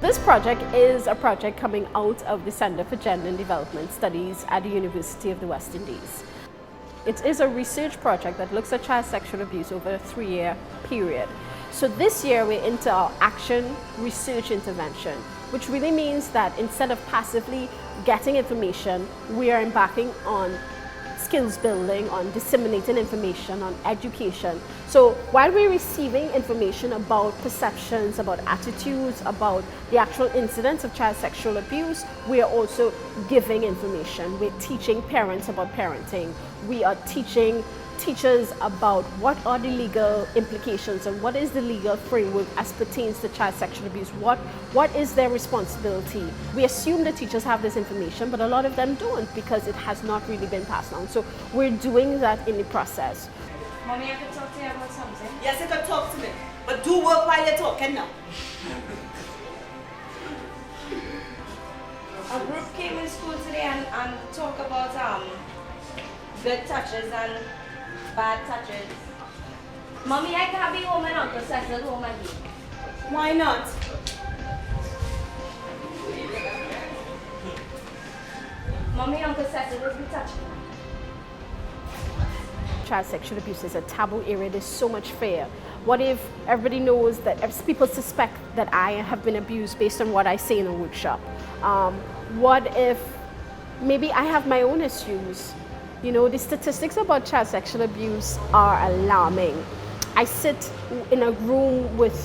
this project is a project coming out of the Center for Gender and Development Studies at the University of the West Indies. It is a research project that looks at child sexual abuse over a 3-year period. So this year we're into our action research intervention, which really means that instead of passively getting information, we are embarking on skills building, on disseminating information, on education. So while we're receiving information about perceptions, about attitudes, about the actual incidents of child sexual abuse, we are also giving information. We're teaching parents about parenting. We are teaching teachers about what are the legal implications and what is the legal framework as pertains to child sexual abuse. What is their responsibility? We assume the teachers have this information, but a lot of them don't because it has not really been passed on. So we're doing that in the process. Mommy, I can talk to you about something. Yes, you can talk to me, but do work while you're talking now. A group came in school today and talk about good touches and bad touches. Mommy, I can't be home and Uncle Cecil home again. Why not? Mommy, Uncle Cecil will be touching me. Child sexual abuse is a taboo area. There's so much fear. What if everybody knows that, if people suspect that I have been abused based on what I say in a workshop? What if maybe I have my own issues? You know, the statistics about child sexual abuse are alarming. I sit in a room with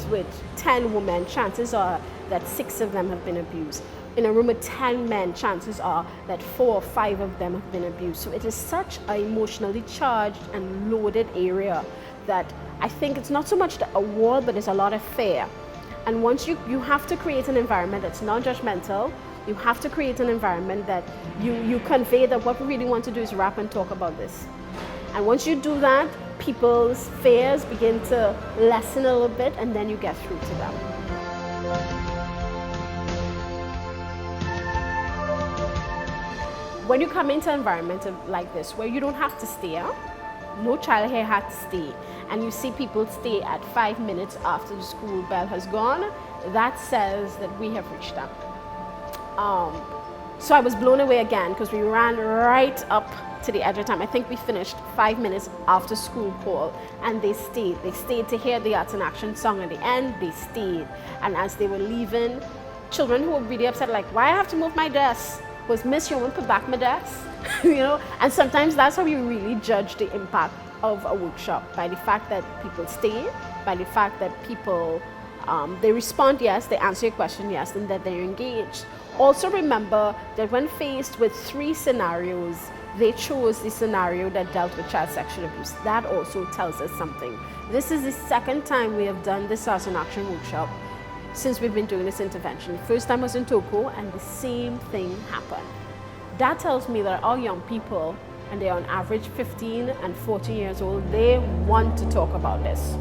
10 women, chances are that 6 of them have been abused. In a room with 10 men, chances are that 4 or 5 of them have been abused. So it is such an emotionally charged and loaded area that I think it's not so much a wall, but there's a lot of fear. And once you have to create an environment that's non-judgmental. You have to create an environment that you convey that what we really want to do is rap and talk about this. And once you do that, people's fears begin to lessen a little bit, and then you get through to them. When you come into an environment like this, where you don't have to stay, no child here had to stay, and you see people stay at 5 minutes after the school bell has gone, that says that we have reached them. So I was blown away again because we ran right up to the edge of time. I think we finished 5 minutes after school call, and they stayed. They stayed to hear the Arts in Action song at the end. They stayed, and as they were leaving, children who were really upset, like, why I have to move my desk? Was Miss Yeoman put back my desk? You know, and sometimes that's how you really judge the impact of a workshop, by the fact that people stay, by the fact that people they respond yes, they answer your question yes, and that they're engaged. Also remember that when faced with 3 scenarios, they chose the scenario that dealt with child sexual abuse. That also tells us something. This is the 2nd time we have done this Arts in Action workshop since we've been doing this intervention. The first time was in Toko, and the same thing happened. That tells me that our young people, and they're on average 15 and 14 years old, they want to talk about this.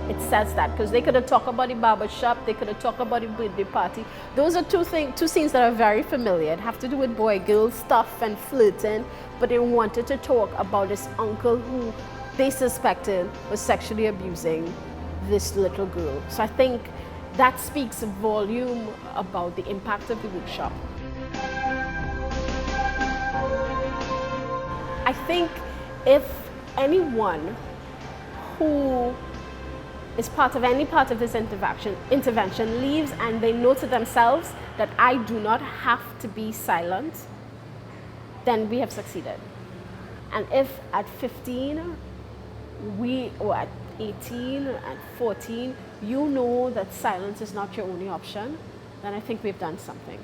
It says that because they could have talked about the barber shop, they could have talked about the birthday party. Those are two scenes that are very familiar. It have to do with boy-girl stuff and flirting, but they wanted to talk about this uncle who they suspected was sexually abusing this little girl. So I think that speaks a volume about the impact of the workshop. I think if anyone who is part of any part of this intervention leaves and they know to themselves that I do not have to be silent, then we have succeeded. And if at 15, or at 18, at 14, you know that silence is not your only option, then I think we've done something.